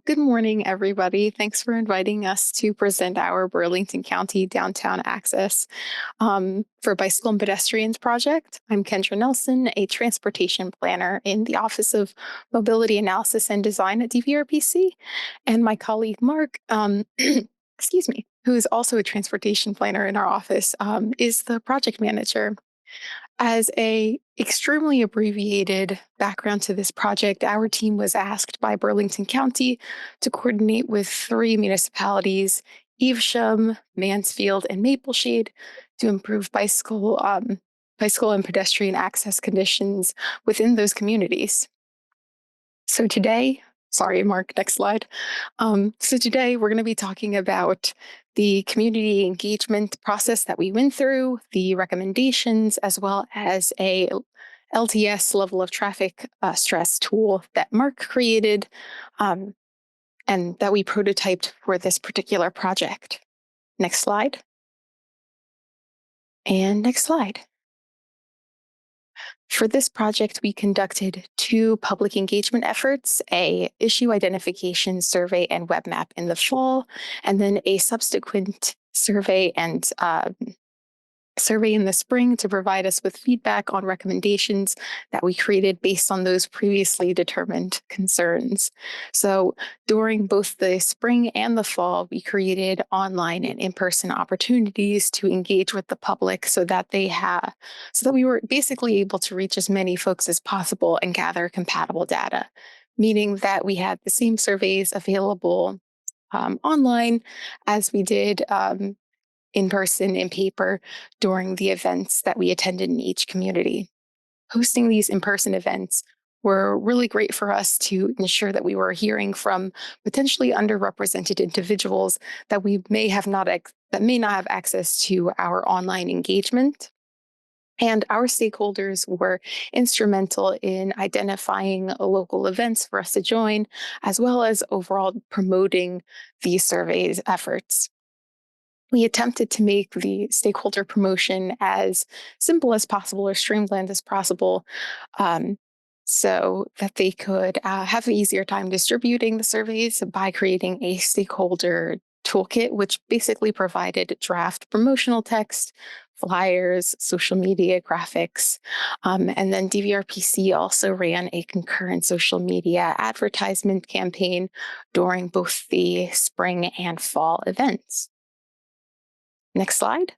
Good morning, everybody. Thanks for inviting us to present our Burlington County Downtown Access for Bicycle and Pedestrians project. I'm Kendra Nelson, a transportation planner in the Office of Mobility Analysis and Design at DVRPC. And my colleague, Mark, excuse me, who is also a transportation planner in our office, is the project manager. As a extremely abbreviated background to this project, our team was asked by Burlington County to coordinate with three municipalities, Evesham, Mansfield, and Mapleshade, to improve bicycle and pedestrian access conditions within those communities. So today, sorry, Mark, next slide. So today we're going to be talking about the community engagement process that we went through, the recommendations, as well as a LTS level of traffic stress tool that Mark created and that we prototyped for this particular project. Next slide. And next slide. For this project, we conducted two public engagement efforts, a issue identification survey and web map in the fall, and then a subsequent survey and survey in the spring to provide us with feedback on recommendations that we created based on those previously determined concerns. So during both the spring and the fall, we created online and in-person opportunities to engage with the public so that we were basically able to reach as many folks as possible and gather compatible data, meaning that we had the same surveys available online as we did in person, in paper, during the events that we attended in each community. Hosting these in-person events were really great for us to ensure that we were hearing from potentially underrepresented individuals that may not have access to our online engagement. And our stakeholders were instrumental in identifying local events for us to join, as well as overall promoting these surveys efforts. We attempted to make the stakeholder promotion as simple as possible or streamlined as possible so that they could have an easier time distributing the surveys by creating a stakeholder toolkit, which basically provided draft promotional text, flyers, social media graphics. And then DVRPC also ran a concurrent social media advertisement campaign during both the spring and fall events. Next slide.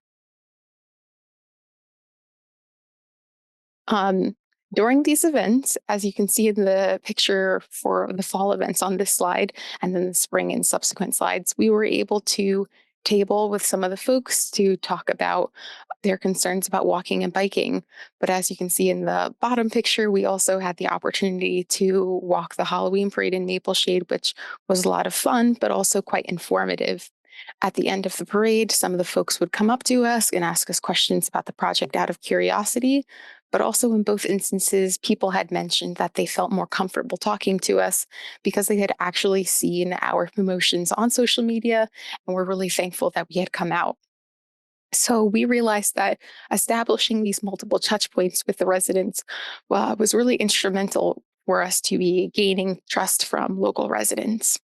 During these events, as you can see in the picture for the fall events on this slide, and then the spring and subsequent slides, we were able to table with some of the folks to talk about their concerns about walking and biking. But as you can see in the bottom picture, we also had the opportunity to walk the Halloween parade in Mapleshade, which was a lot of fun, but also quite informative. At the end of the parade, some of the folks would come up to us and ask us questions about the project out of curiosity. But also in both instances, people had mentioned that they felt more comfortable talking to us because they had actually seen our promotions on social media and were really thankful that we had come out. So we realized that establishing these multiple touch points with the residents was really instrumental for us to be gaining trust from local residents.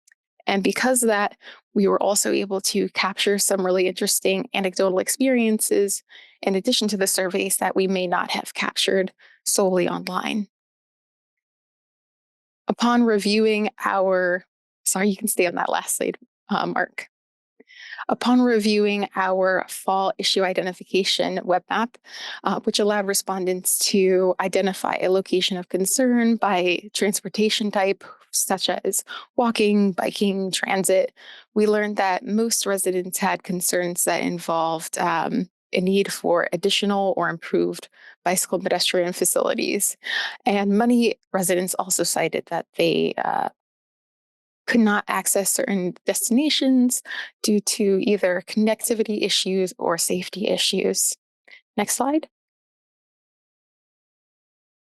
And because of that, we were also able to capture some really interesting anecdotal experiences in addition to the surveys that we may not have captured solely online. Upon reviewing you can stay on that last slide, Mark. Upon reviewing our fall issue identification web map, which allowed respondents to identify a location of concern by transportation type, such as walking, biking, transit, we learned that most residents had concerns that involved a need for additional or improved bicycle and pedestrian facilities. And many residents also cited that they could not access certain destinations due to either connectivity issues or safety issues. Next slide.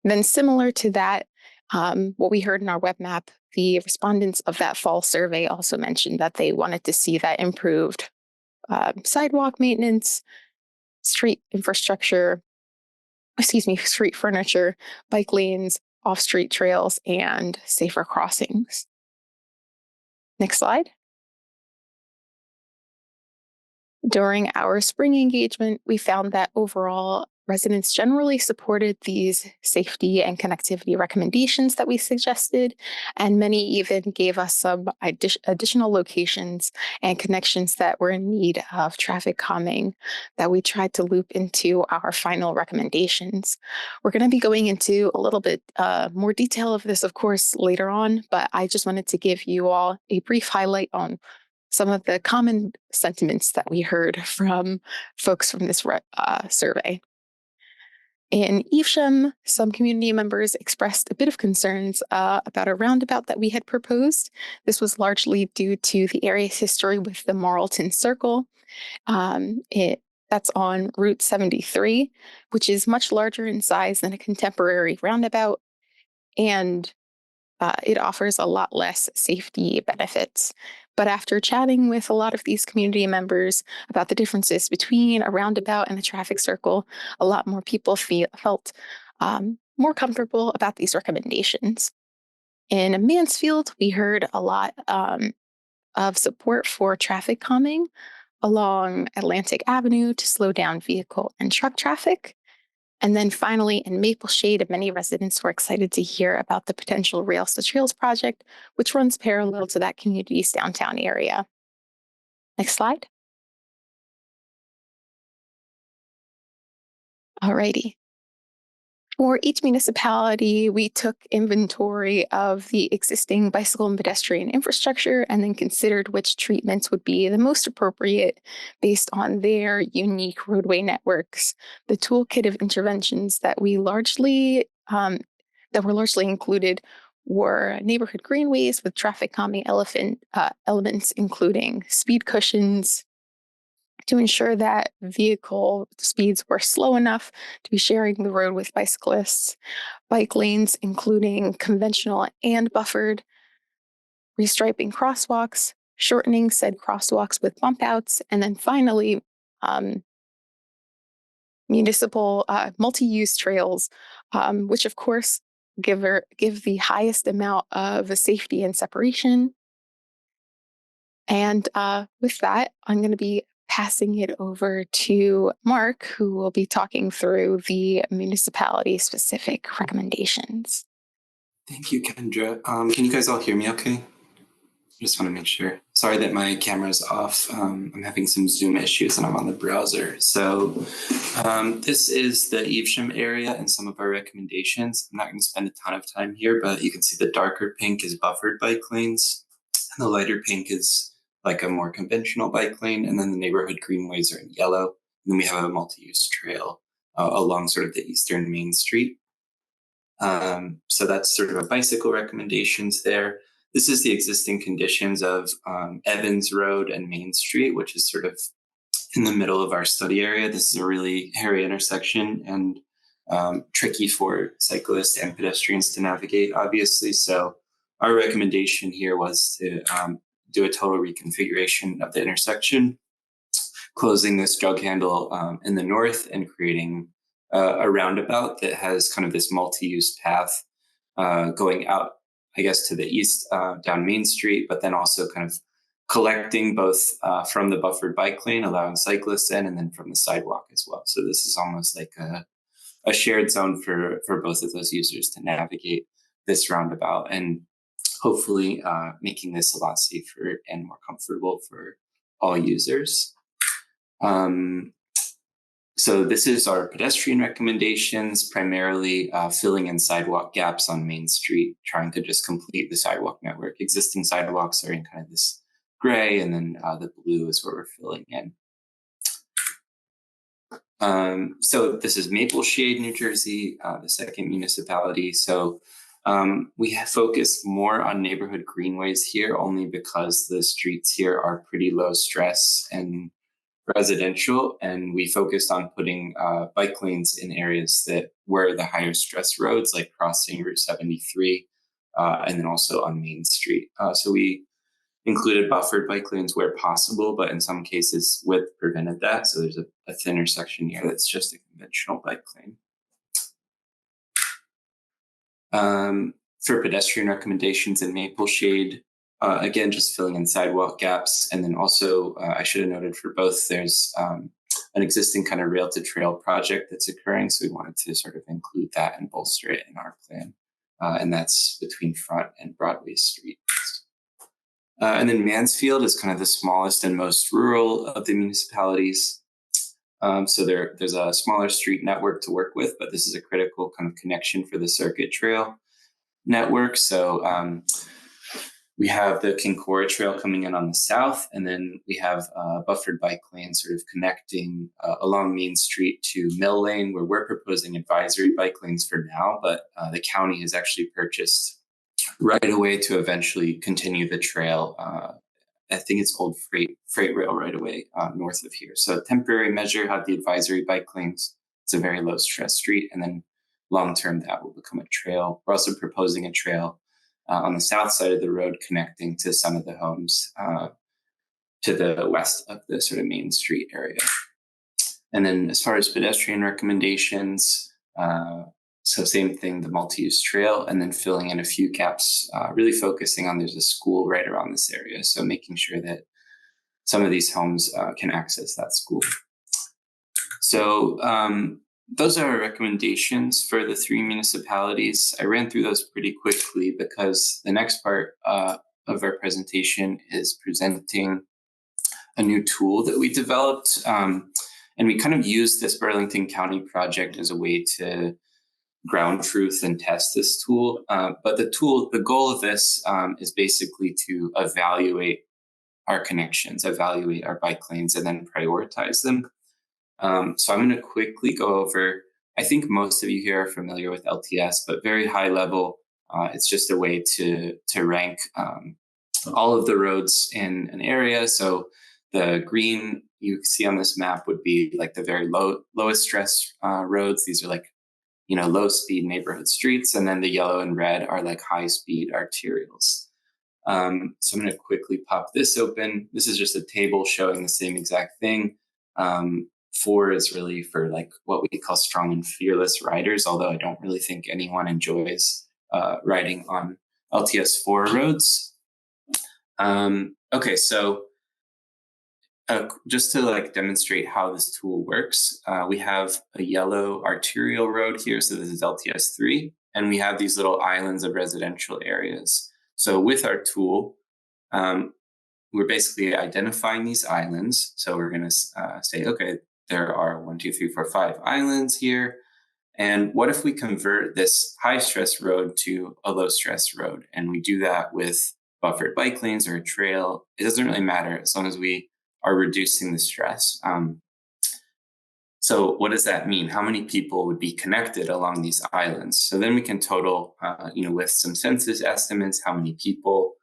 Then similar to that, what we heard in our web map, the respondents of that fall survey also mentioned that they wanted to see that improved sidewalk maintenance, street infrastructure, street furniture, bike lanes, off-street trails, and safer crossings. Next slide. During our spring engagement, we found that overall residents generally supported these safety and connectivity recommendations that we suggested, and many even gave us some additional locations and connections that were in need of traffic calming that we tried to loop into our final recommendations. We're going to be going into a little bit more detail of this, of course, later on, but I just wanted to give you all a brief highlight on some of the common sentiments that we heard from folks from this survey. In Evesham, some community members expressed a bit of concerns about a roundabout that we had proposed. This was largely due to the area's history with the Morley Circle. That's on Route 73, which is much larger in size than a contemporary roundabout, and it offers a lot less safety benefits. But after chatting with a lot of these community members about the differences between a roundabout and a traffic circle, a lot more people felt more comfortable about these recommendations. In Mansfield, we heard a lot of support for traffic calming along Atlantic Avenue to slow down vehicle and truck traffic. And then finally, in Maple Shade, many residents were excited to hear about the potential Rails to Trails project, which runs parallel to that community's downtown area. Next slide. Alrighty. For each municipality, we took inventory of the existing bicycle and pedestrian infrastructure and then considered which treatments would be the most appropriate based on their unique roadway networks. The toolkit of interventions that were largely included were neighborhood greenways with traffic calming elements, including speed cushions, to ensure that vehicle speeds were slow enough to be sharing the road with bicyclists, bike lanes, including conventional and buffered, restriping crosswalks, shortening said crosswalks with bump outs, and then finally, municipal multi-use trails, which of course give the highest amount of safety and separation. And with that, I'm going to be passing it over to Mark, who will be talking through the municipality-specific recommendations. Thank you, Kendra. Can you guys all hear me okay? I just want to make sure. Sorry that my camera's off. I'm having some Zoom issues and I'm on the browser. So this is the Evesham area and some of our recommendations. I'm not going to spend a ton of time here, but you can see the darker pink is buffered bike lanes, and the lighter pink is like a more conventional bike lane, and then the neighborhood greenways are in yellow. And then we have a multi-use trail along sort of the eastern Main Street. So that's sort of a bicycle recommendations there. This is the existing conditions of Evans Road and Main Street, which is sort of in the middle of our study area. This is a really hairy intersection and tricky for cyclists and pedestrians to navigate, obviously. So our recommendation here was to do a total reconfiguration of the intersection, closing this jug handle in the north and creating a roundabout that has kind of this multi-use path going out, I guess, to the east down Main Street, but then also kind of collecting both from the buffered bike lane, allowing cyclists in, and then from the sidewalk as well. So this is almost like a shared zone for both of those users to navigate this roundabout, and hopefully making this a lot safer and more comfortable for all users. So this is our pedestrian recommendations, primarily filling in sidewalk gaps on Main Street, trying to just complete the sidewalk network. Existing sidewalks are in kind of this gray, and then the blue is where we're filling in. So this is Maple Shade, New Jersey, the second municipality. So we have focused more on neighborhood greenways here, only because the streets here are pretty low stress and residential, and we focused on putting bike lanes in areas that were the higher stress roads, like crossing Route 73, and then also on Main Street. So we included buffered bike lanes where possible, but in some cases width prevented that. So there's a thinner section here that's just a conventional bike lane. For pedestrian recommendations in Maple Shade, again, just filling in sidewalk gaps. And then also, I should have noted for both, there's an existing kind of rail to trail project that's occurring. So we wanted to sort of include that and bolster it in our plan. And that's between Front and Broadway Street. And then Mansfield is kind of the smallest and most rural of the municipalities. So there's a smaller street network to work with, but this is a critical kind of connection for the circuit trail network. So we have the Kincora Trail coming in on the south, and then we have buffered bike lane sort of connecting along Main Street to Mill Lane, where we're proposing advisory bike lanes for now, but the county has actually purchased right away to eventually continue the trail. I think it's old freight rail right away north of here. So temporary measure, have the advisory bike lanes. It's a very low stress street, and then long term that will become a trail. We're also proposing a trail on the south side of the road connecting to some of the homes to the west of the sort of Main Street area. And then as far as pedestrian recommendations, so same thing, the multi-use trail, and then filling in a few gaps, really focusing on there's a school right around this area. So making sure that some of these homes can access that school. So those are our recommendations for the 3 municipalities. I ran through those pretty quickly because the next part of our presentation is presenting a new tool that we developed. And we kind of used this Burlington County project as a way to ground truth and test this tool. But the goal of this is basically to evaluate our connections, evaluate our bike lanes, and then prioritize them. So I'm going to quickly go over, I think most of you here are familiar with LTS, but very high level, it's just a way to rank all of the roads in an area. So the green you see on this map would be like the very lowest stress roads. These are like, low speed neighborhood streets. And then the yellow and red are like high speed arterials. So I'm going to quickly pop this open. This is just a table showing the same exact thing. 4 is really for like what we call strong and fearless riders, although I don't really think anyone enjoys riding on LTS 4 roads. Okay, so just to like demonstrate how this tool works, we have a yellow arterial road here. So this is LTS 3, and we have these little islands of residential areas. So with our tool, we're basically identifying these islands. So we're going to say, okay, there are 1, 2, 3, 4, 5 islands here. And what if we convert this high stress road to a low stress road? And we do that with buffered bike lanes or a trail. It doesn't really matter as long as we are reducing the stress. So what does that mean? How many people would be connected along these islands? So then we can total, with some census estimates, how many people.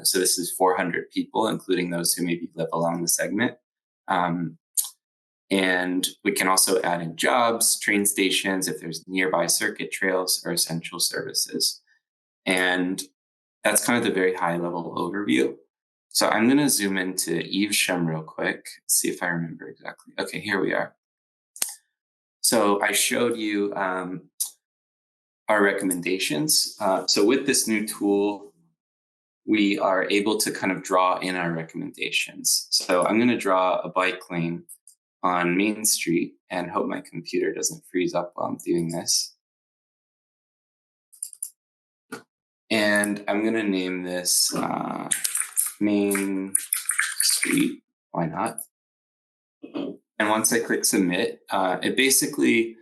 So this is 400 people, including those who maybe live along the segment. And we can also add in jobs, train stations, if there's nearby circuit trails or essential services. And that's kind of the very high level overview. So I'm going to zoom into Evesham real quick, see if I remember exactly. Okay, here we are. So I showed you our recommendations. So with this new tool, we are able to kind of draw in our recommendations. So I'm going to draw a bike lane on Main Street and hope my computer doesn't freeze up while I'm doing this. And I'm going to name this Main Street. Why not? And once I click submit, it basically,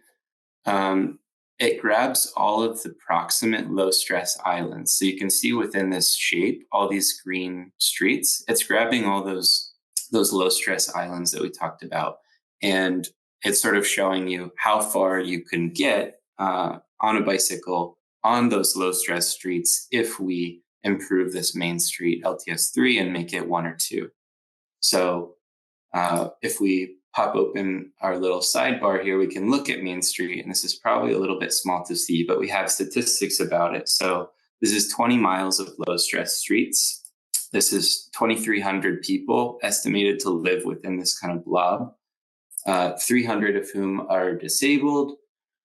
it grabs all of the proximate low stress islands. So you can see within this shape, all these green streets, it's grabbing all those low stress islands that we talked about. And it's sort of showing you how far you can get on a bicycle on those low stress streets if we improve this Main Street LTS 3 and make it 1 or 2. So if we pop open our little sidebar here, we can look at Main Street, and this is probably a little bit small to see, but we have statistics about it. So this is 20 miles of low stress streets. This is 2,300 people estimated to live within this kind of blob, 300 of whom are disabled,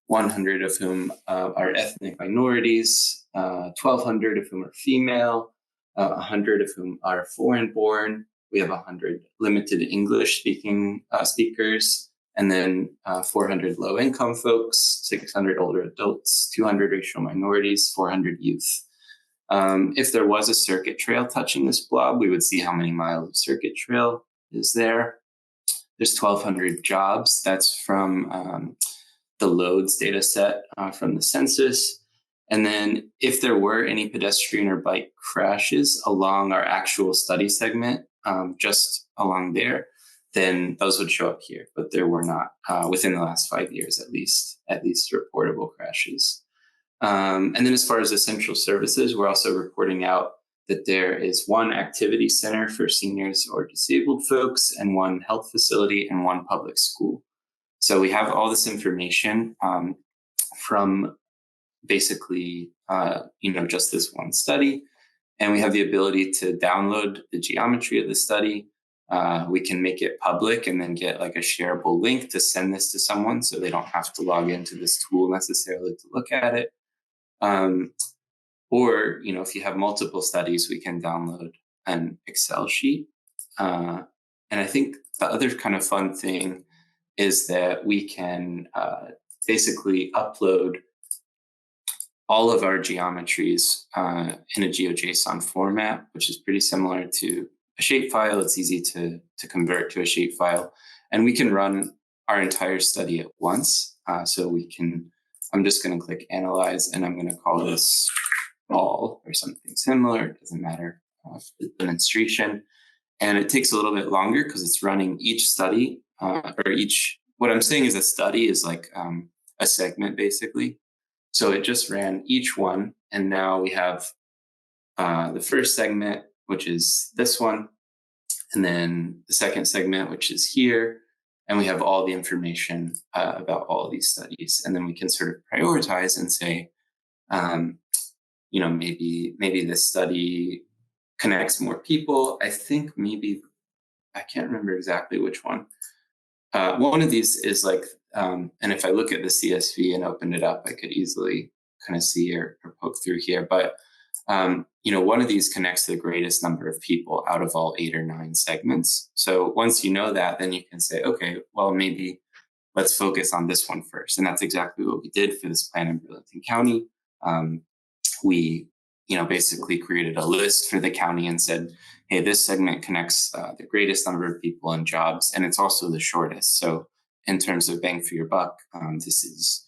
100 of whom are ethnic minorities, 1,200 of whom are female, 100 of whom are foreign born. We have 100 limited English speaking speakers, and then 400 low income folks, 600 older adults, 200 racial minorities, 400 youth. If there was a circuit trail touching this blob, we would see how many miles of circuit trail is there. There's 1,200 jobs. That's from the loads data set from the census. And then if there were any pedestrian or bike crashes along our actual study segment, just along there, then those would show up here, but there were not within the last 5 years, at least reportable crashes. And then as far as essential services, we're also reporting out that there is one activity center for seniors or disabled folks and one health facility and one public school. So we have all this information from basically, just this one study. And we have the ability to download the geometry of the study. We can make it public and then get like a shareable link to send this to someone so they don't have to log into this tool necessarily to look at it. Or, if you have multiple studies, we can download an Excel sheet. And I think the other kind of fun thing is that we can basically upload all of our geometries in a GeoJSON format, which is pretty similar to a shapefile. It's easy to convert to a shapefile. And we can run our entire study at once. I'm just going to click Analyze, and I'm going to call this all or something similar. It doesn't matter for the demonstration. And it takes a little bit longer because it's running each study what I'm saying is a study is like a segment basically. So it just ran each one. And now we have the first segment, which is this one. And then the second segment, which is here. And we have all the information about all of these studies. And then we can sort of prioritize and say, maybe this study connects more people. I think I can't remember exactly which one. One of these is like, and if I look at the CSV and open it up, I could easily kind of see or poke through here. But, one of these connects to the greatest number of people out of all 8 or 9 segments. So once you know that, then you can say, okay, well, maybe let's focus on this one first. And that's exactly what we did for this plan in Burlington County. We, basically created a list for the county and said, hey, this segment connects the greatest number of people and jobs, and it's also the shortest. So in terms of bang for your buck, this is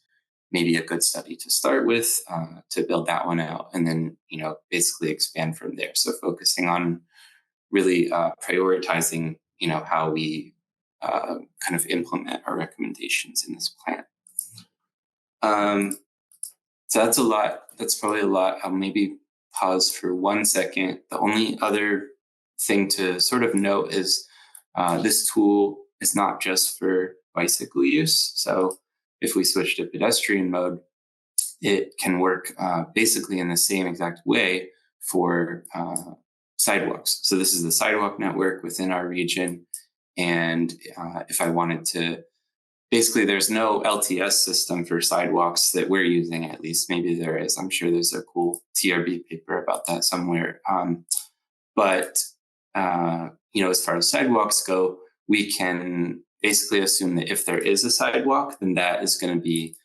maybe a good study to start with to build that one out, and then, basically expand from there. So focusing on really prioritizing, how we kind of implement our recommendations in this plan. So that's a lot. That's probably a lot. I'll maybe pause for 1 second. The only other thing to sort of note is this tool is not just for bicycle use. So if we switch to pedestrian mode, it can work basically in the same exact way for sidewalks. So this is the sidewalk network within our region. And if I wanted to, basically there's no LTS system for sidewalks that we're using, at least. Maybe there is. I'm sure there's a cool TRB paper about that somewhere. But as far as sidewalks go, we can basically assume that if there is a sidewalk, then that is going to be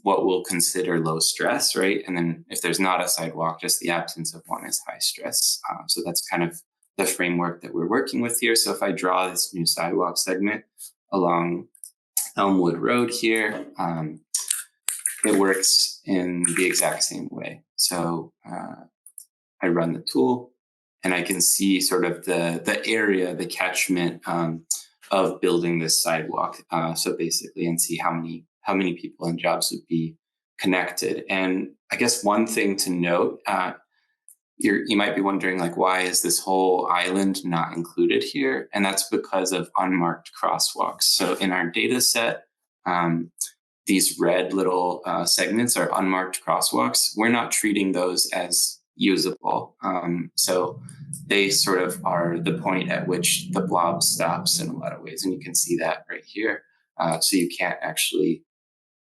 what we'll consider low stress, right? And then if there's not a sidewalk, just the absence of one is high stress. So that's kind of the framework that we're working with here. So if I draw this new sidewalk segment along Elmwood Road here, it works in the exact same way. So I run the tool and I can see sort of the area, the catchment of building this sidewalk. So basically, and see how many people and jobs would be connected. And I guess one thing to note, you might be wondering, like, why is this whole island not included here? And that's because of unmarked crosswalks. So in our data set, these red little segments are unmarked crosswalks. We're not treating those as usable. So they sort of are the point at which the blob stops in a lot of ways. And you can see that right here. So you can't actually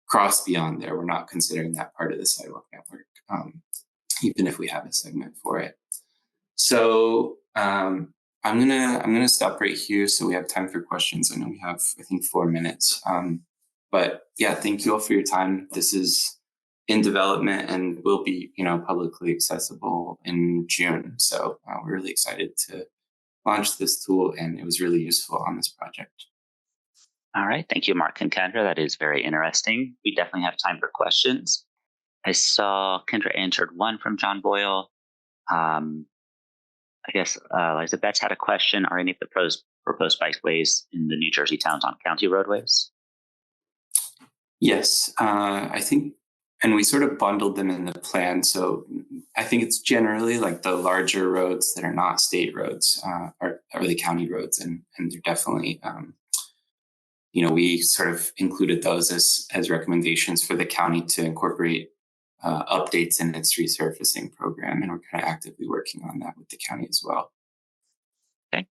cross beyond there. We're not considering that part of the sidewalk network, even if we have a segment for it. So I'm gonna stop right here so we have time for questions. I know we have, I think, 4 minutes. But yeah, thank you all for your time. This is in development and will be, publicly accessible in June. So we're really excited to launch this tool, and it was really useful on this project. All right. Thank you, Mark and Kendra. That is very interesting. We definitely have time for questions. I saw Kendra answered one from John Boyle. I guess Liza Betts had a question. Are any of the proposed bikeways in the New Jersey towns on county roadways? Yes, I think, and we sort of bundled them in the plan. So I think it's generally like the larger roads that are not state roads are the county roads, and they're definitely, we sort of included those as recommendations for the county to incorporate updates in its resurfacing program, and we're kind of actively working on that with the county as well. Okay.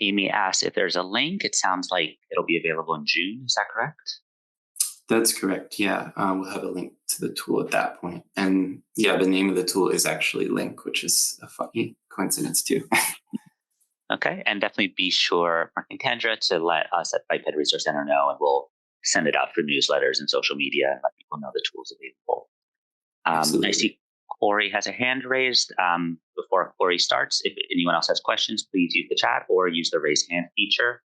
Amy asked if there's a link. It sounds like it'll be available in June. Is that correct? That's correct. Yeah, we'll have a link to the tool at that point. And yeah, the name of the tool is actually Link, which is a funny coincidence too. Okay, and definitely be sure, Mark and Kendra, to let us at Biped Resource Center know, and we'll send it out for newsletters and social media and let people know the tool's available. I see Corey has a hand raised. Before Corey starts, if anyone else has questions, please use the chat or use the raise hand feature.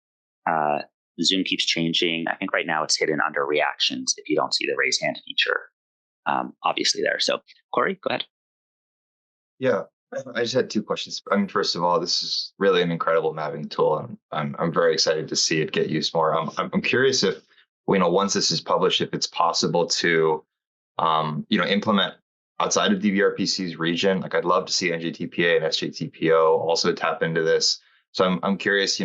Zoom keeps changing. I think right now it's hidden under reactions if you don't see the raise hand feature, obviously there. So Corey, go ahead. Yeah, I just had two questions. I mean, first of all, this is really an incredible mapping tool, and I'm very excited to see it get used more. I'm curious if, once this is published, if it's possible to implement outside of DVRPC's region. Like, I'd love to see NJTPA and SJTPO also tap into this. So I'm curious,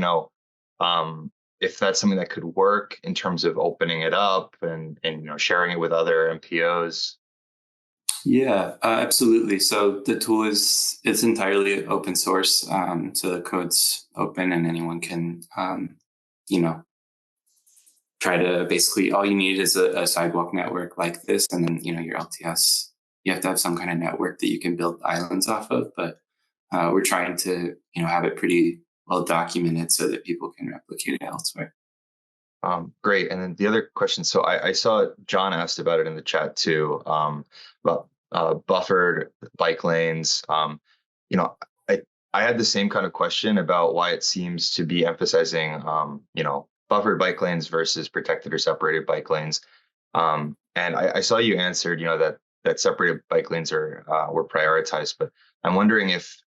if that's something that could work in terms of opening it up and sharing it with other MPOs. Yeah, absolutely. So the tool it's entirely open source. So the code's open and anyone can, try to basically, all you need is a sidewalk network like this. And then, your LTS, you have to have some kind of network that you can build islands off of. But we're trying to, have it pretty well documented so that people can replicate it elsewhere. Great. And then the other question, so I saw John asked about it in the chat too, about buffered bike lanes. I had the same kind of question about why it seems to be emphasizing, buffered bike lanes versus protected or separated bike lanes. And I saw you answered, that separated bike lanes were prioritized, but I'm wondering if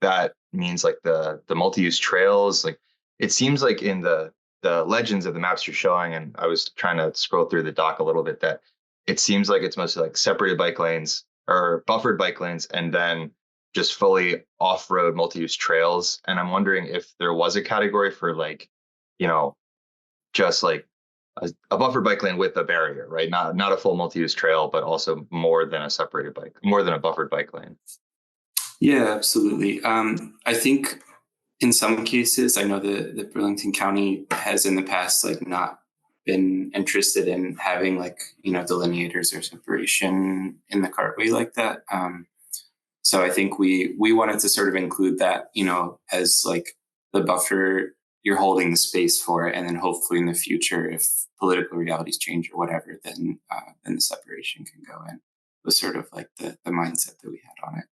that means like the multi-use trails. Like, it seems like in the legends of the maps you're showing, and I was trying to scroll through the doc a little bit, that it seems like it's mostly like separated bike lanes or buffered bike lanes, and then just fully off-road multi-use trails. And I'm wondering if there was a category for just like a buffered bike lane with a barrier, right? Not a full multi-use trail, but also more than a buffered bike lane. Yeah, absolutely. I think in some cases, I know the Burlington County has in the past not been interested in having delineators or separation in the cartway like that. So I think we wanted to sort of include that, as the buffer, you're holding the space for it, and then hopefully in the future, if political realities change or whatever, then the separation can go in. Was sort of the mindset that we had on it.